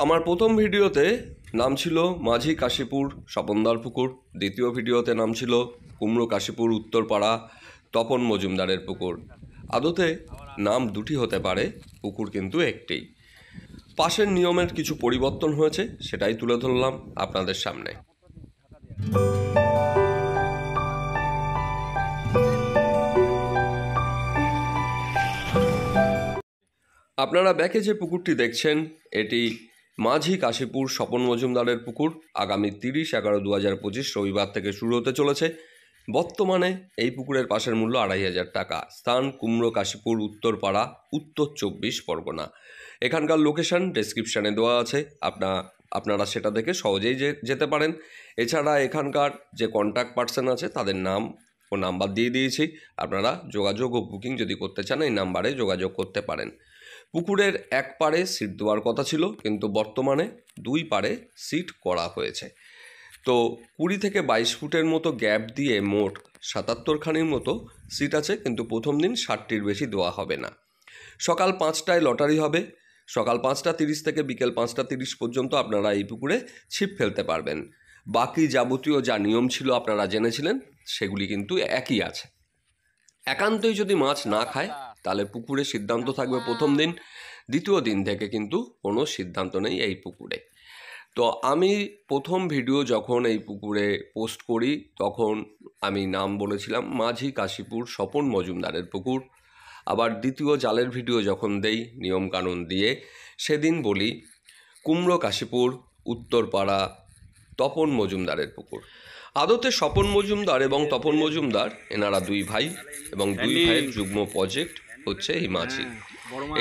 আমার প্রথম ভিডিওতে নাম ছিল মাঝি কাশীপুর স্বপনদার পুকুর, দ্বিতীয় ভিডিওতে নাম ছিল কুমড়ো কাশীপুর উত্তরপাড়া তপন মজুমদারের পুকুর। আদতে নাম দুটি হতে পারে, পুকুর কিন্তু একটি। পাশের নিয়মের কিছু পরিবর্তন হয়েছে, সেটাই তুলে ধরলাম আপনাদের সামনে। আপনারা ব্যাকে যে পুকুরটি দেখছেন, এটি মাঝি কাশীপুর স্বপন মজুমদারের পুকুর। আগামী 30/11/2025 রবিবার থেকে শুরু হতে চলেছে। বর্তমানে এই পুকুরের পাশের মূল্য 2500 টাকা। স্থান কুমড়ো কাশীপুর উত্তরপাড়া, উত্তর 24 পরগনা। এখানকার লোকেশন ডেসক্রিপশানে দেওয়া আছে, আপনারা সেটা দেখে সহজেই যেতে পারেন। এছাড়া এখানকার যে কন্ট্যাক্ট পার্সন আছে তাদের নাম ও নাম্বার দিয়ে দিয়েছি। আপনারা যোগাযোগ ও বুকিং যদি করতে চান এই নাম্বারে যোগাযোগ করতে পারেন। পুকুরের এক পাড়ে সিট দেওয়ার কথা ছিল, কিন্তু বর্তমানে দুই পাড়ে সিট করা হয়েছে। তো 20 থেকে 22 ফুটের মতো গ্যাপ দিয়ে মোট 77খানির মতো সিট আছে, কিন্তু প্রথম দিন 60টির বেশি দেওয়া হবে না। সকাল 5টায় লটারি হবে। সকাল 5:30 থেকে বিকেল 5:30 পর্যন্ত আপনারা এই পুকুরে ছিপ ফেলতে পারবেন। বাকি যাবতীয় যা নিয়ম ছিল আপনারা জেনেছিলেন, সেগুলি কিন্তু একই আছে। একান্তই যদি মাছ না খায় তাহলে পুকুরে সিদ্ধান্ত থাকবে প্রথম দিন, দ্বিতীয় দিন থেকে কিন্তু কোনো সিদ্ধান্ত নেই এই পুকুরে। তো আমি প্রথম ভিডিও যখন এই পুকুরে পোস্ট করি তখন আমি নাম বলেছিলাম মাঝি কাশীপুর স্বপন মজুমদারের পুকুর। আবার দ্বিতীয় জালের ভিডিও যখন দেই নিয়মকানুন দিয়ে, সেদিন বলি কুমড়ো কাশীপুর উত্তরপাড়া তপন মজুমদারের পুকুর। আদতে স্বপন মজুমদার এবং তপন মজুমদার এনারা দুই ভাই, এবং দুই ভাইয়ের যুগ্ম প্রজেক্ট হচ্ছে এই মাঝি।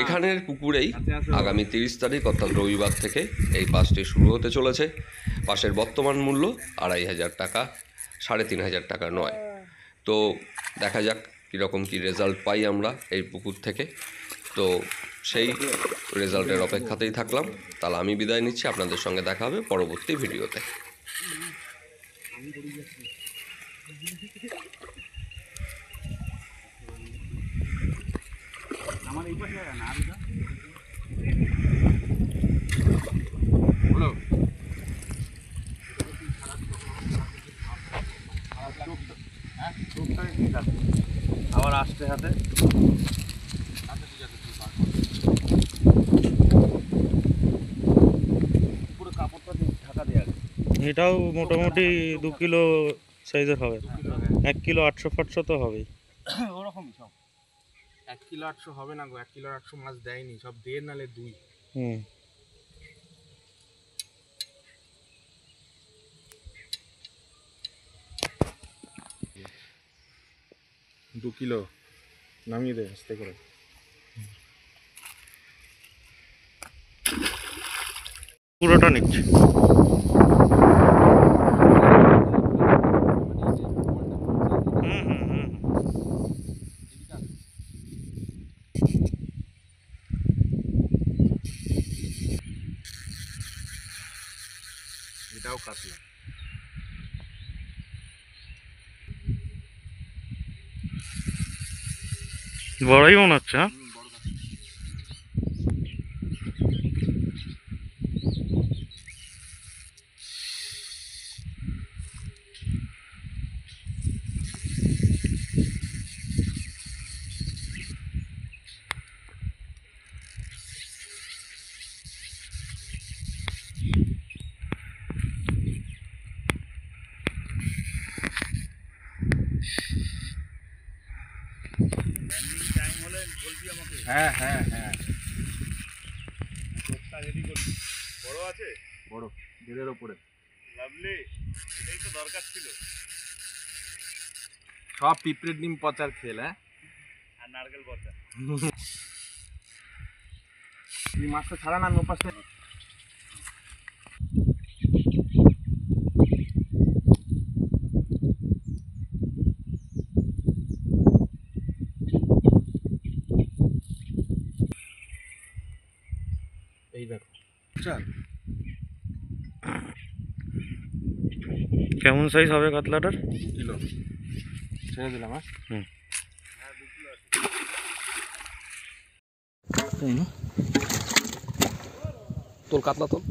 এখানের পুকুরেই আগামী 30 তারিখ অর্থাৎ রবিবার থেকে এই পাসটি শুরু হতে চলেছে। পাশের বর্তমান মূল্য 2500 টাকা, 3500 টাকা নয়। তো দেখা যাক কীরকম কী রেজাল্ট পাই আমরা এই পুকুর থেকে। তো সেই রেজাল্টের অপেক্ষাতেই থাকলাম। তাহলে আমি বিদায় নিচ্ছি, আপনাদের সঙ্গে দেখা হবে পরবর্তী ভিডিওতে। আমার এই পাশে না আরটা বলো আবার আসতে হাতে পুরো কাপড়টা ঢাকা দেওয়া। এটাও মোটামুটি 2 কিলো সাইজের হবে। 1 কিলো 800-500 তো হবেই। ওরকমই সব 1 কিলো 800 হবে না গো, 1 কিলো 800 মাছ দেয়নি, সব 1.5 নালে 2। হুম, 2 কিলো নামিয়ে দে আস্তে করে। পুরোটা নিচ্ছে। এটাও কাটলা বড়ই মনে হচ্ছে। হ্যাঁ, হ্যাঁ হ্যাঁ হ্যাঁ বড় আছে, বড় ঘেরের ওপরে। লাভলি, এটাই তো দরকার ছিল। সব পিঁপড়ের ডিম পচার খেল। হ্যাঁ, আর নারকেল পচা। তুই মাছটা ছাড়া না নোপাশে। এই দেখো কেমন সাইজ হবে কাতলাটার? কিলো ছেড়ে দিলাম। হুম, তাই না? তোল কাতলা তোল।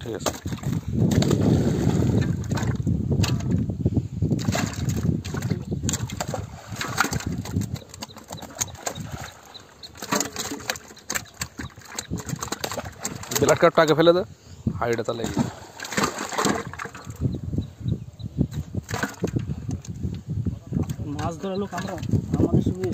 ঠিক আছে। ব্লাড কার্ডটা আগে ফেলে দে, হাইটটা তাহলে এগিয়ে। মাছ ধরালো কামরা আমাদের সঙ্গে